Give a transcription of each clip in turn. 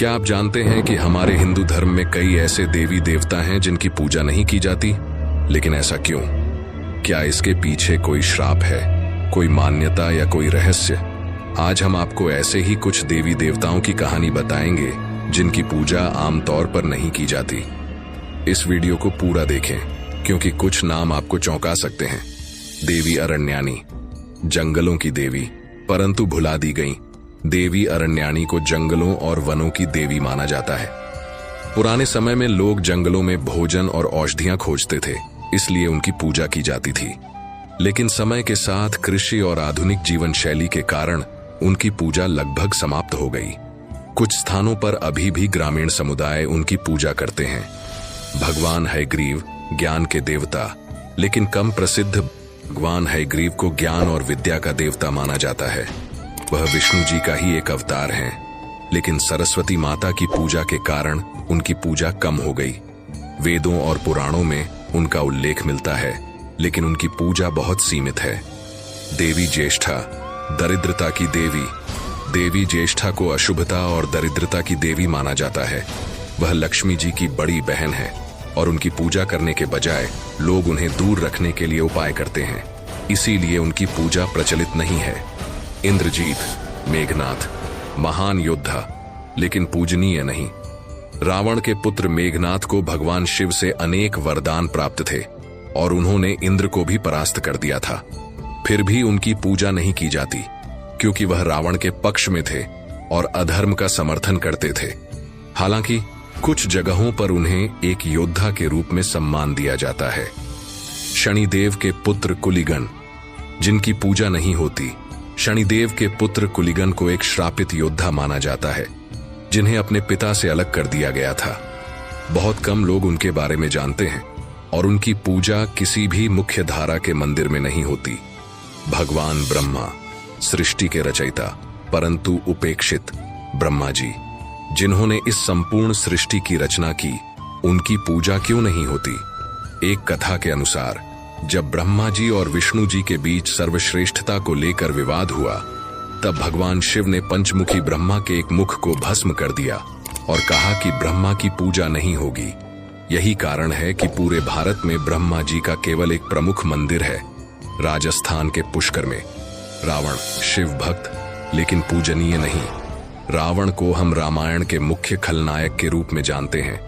क्या आप जानते हैं कि हमारे हिंदू धर्म में कई ऐसे देवी देवता हैं जिनकी पूजा नहीं की जाती? लेकिन ऐसा क्यों? क्या इसके पीछे कोई श्राप है, कोई मान्यता या कोई रहस्य? आज हम आपको ऐसे ही कुछ देवी देवताओं की कहानी बताएंगे जिनकी पूजा आमतौर पर नहीं की जाती। इस वीडियो को पूरा देखें क्योंकि कुछ नाम आपको चौंका सकते हैं। देवी अरण्यानी, जंगलों की देवी, परंतु भुला दी गई। देवी अरण्यानी को जंगलों और वनों की देवी माना जाता है। पुराने समय में लोग जंगलों में भोजन और औषधियां खोजते थे, इसलिए उनकी पूजा की जाती थी। लेकिन समय के साथ कृषि और आधुनिक जीवन शैली के कारण उनकी पूजा लगभग समाप्त हो गई। कुछ स्थानों पर अभी भी ग्रामीण समुदाय उनकी पूजा करते हैं। भगवान हयग्रीव ज्ञान के देवता, लेकिन कम प्रसिद्ध भगवान हयग्रीव को ज्ञान और विद्या का देवता माना जाता है। वह विष्णु जी का ही एक अवतार हैं, लेकिन सरस्वती माता की पूजा के कारण उनकी पूजा कम हो गई। वेदों और पुराणों में उनका उल्लेख मिलता है, लेकिन उनकी पूजा बहुत सीमित है। देवी ज्येष्ठा, दरिद्रता की देवी। देवी ज्येष्ठा को अशुभता और दरिद्रता की देवी माना जाता है। वह लक्ष्मी जी की बड़ी बहन है और उनकी पूजा करने के बजाय लोग उन्हें दूर रखने के लिए उपाय करते हैं, इसीलिए उनकी पूजा प्रचलित नहीं है। इंद्रजीत, मेघनाथ, महान योद्धा लेकिन पूजनीय नहीं। रावण के पुत्र मेघनाथ को भगवान शिव से अनेक वरदान प्राप्त थे और उन्होंने इंद्र को भी परास्त कर दिया था। फिर भी उनकी पूजा नहीं की जाती क्योंकि वह रावण के पक्ष में थे और अधर्म का समर्थन करते थे। हालांकि कुछ जगहों पर उन्हें एक योद्धा के रूप में सम्मान दिया जाता है। शनिदेव के पुत्र कुलिगन, जिनकी पूजा नहीं होती। शनिदेव के पुत्र कुलिगन को एक श्रापित योद्धा माना जाता है जिन्हें अपने पिता से अलग कर दिया गया था। बहुत कम लोग उनके बारे में जानते हैं और उनकी पूजा किसी भी मुख्य धारा के मंदिर में नहीं होती। भगवान ब्रह्मा, सृष्टि के रचयिता परंतु उपेक्षित ब्रह्मा जी, जिन्होंने इस संपूर्ण सृष्टि की रचना की, उनकी पूजा क्यों नहीं होती? एक कथा के अनुसार जब ब्रह्मा जी और विष्णु जी के बीच सर्वश्रेष्ठता को लेकर विवाद हुआ, तब भगवान शिव ने पंचमुखी ब्रह्मा के एक मुख को भस्म कर दिया और कहा कि ब्रह्मा की पूजा नहीं होगी। यही कारण है कि पूरे भारत में ब्रह्मा जी का केवल एक प्रमुख मंदिर है, राजस्थान के पुष्कर में। रावण शिव भक्त लेकिन पूजनीय नहीं। रावण को हम रामायण के मुख्य खलनायक के रूप में जानते हैं,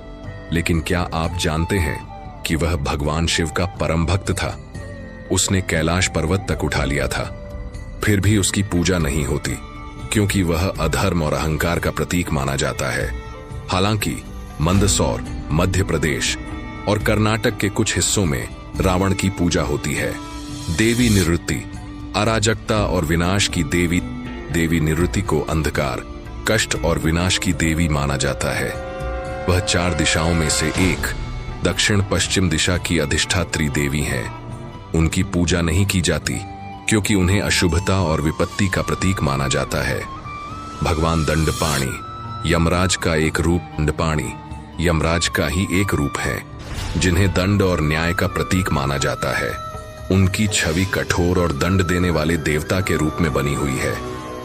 लेकिन क्या आप जानते हैं कि वह भगवान शिव का परम भक्त था? उसने कैलाश पर्वत तक उठा लिया था, फिर भी उसकी पूजा नहीं होती क्योंकि वह अधर्म और अहंकार का प्रतीक माना जाता है। हालांकि मंदसौर, मध्य प्रदेश और कर्नाटक के कुछ हिस्सों में रावण की पूजा होती है। देवी निवृत्ति, अराजकता और विनाश की देवी। देवी निवृत्ति को अंधकार, कष्ट और विनाश की देवी माना जाता है। वह 4 दिशाओं में से एक दक्षिण पश्चिम दिशा की अधिष्ठात्री देवी हैं। उनकी पूजा नहीं की जाती क्योंकि उन्हें अशुभता और विपत्ति का प्रतीक माना जाता है। भगवान दंडपाणी, यमराज का एक रूप। दंडपाणी यमराज का ही एक रूप है जिन्हें दंड और न्याय का प्रतीक माना जाता है। उनकी छवि कठोर और दंड देने वाले देवता के रूप में बनी हुई है,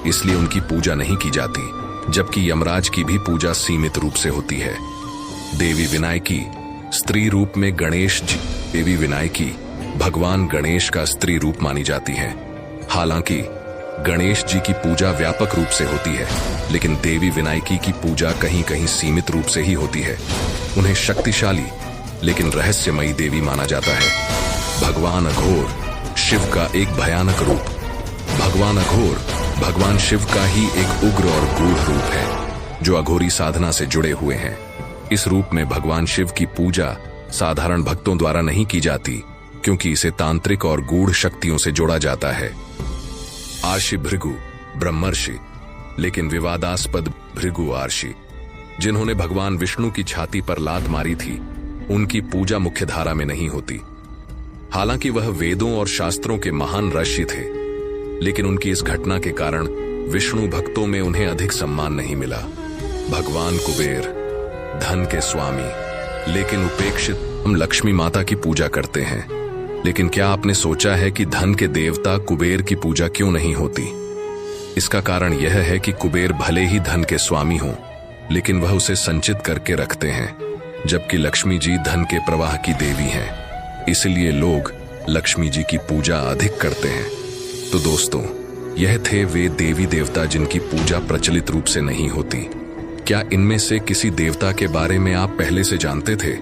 इसलिए उनकी पूजा नहीं की जाती, जबकि यमराज की भी पूजा सीमित रूप से होती है। देवी विनायकी, स्त्री रूप में गणेश जी। देवी विनायकी भगवान गणेश का स्त्री रूप मानी जाती है। हालांकि गणेश जी की पूजा व्यापक रूप से होती है, लेकिन देवी विनायकी की पूजा कहीं कहीं सीमित रूप से ही होती है। उन्हें शक्तिशाली लेकिन रहस्यमयी देवी माना जाता है। भगवान अघोर, शिव का एक भयानक रूप। भगवान अघोर भगवान शिव का ही एक उग्र और गूढ़ रूप है जो अघोरी साधना से जुड़े हुए हैं। इस रूप में भगवान शिव की पूजा साधारण भक्तों द्वारा नहीं की जाती क्योंकि इसे तांत्रिक और गूढ़ शक्तियों से जोड़ा जाता है। आर्षि भृगु, ब्रह्मर्षि लेकिन विवादास्पद भृगु आर्षि, जिन्होंने भगवान विष्णु की छाती पर लात मारी थी, उनकी पूजा मुख्यधारा में नहीं होती। हालांकि वह वेदों और शास्त्रों के महान ऋषि थे, लेकिन उनकी इस घटना के कारण विष्णु भक्तों में उन्हें अधिक सम्मान नहीं मिला। भगवान कुबेर, धन के स्वामी लेकिन उपेक्षित। हम लक्ष्मी माता की पूजा करते हैं, लेकिन क्या आपने सोचा है कि धन के देवता कुबेर की पूजा क्यों नहीं होती? इसका कारण यह है कि कुबेर भले ही धन के स्वामी हों, लेकिन वह उसे संचित करके रखते हैं, जबकि लक्ष्मी जी धन के प्रवाह की देवी हैं। इसलिए लोग लक्ष्मी जी की पूजा अधिक करते हैं। तो दोस्तों, यह थे वे देवी देवता जिनकी पूजा प्रचलित रूप से नहीं होती। क्या इनमें से किसी देवता के बारे में आप पहले से जानते थे?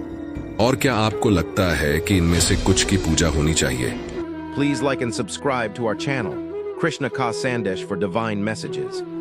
और क्या आपको लगता है कि इनमें से कुछ की पूजा होनी चाहिए? Please like and subscribe to our channel, Krishna Ka Sandesh, for divine messages.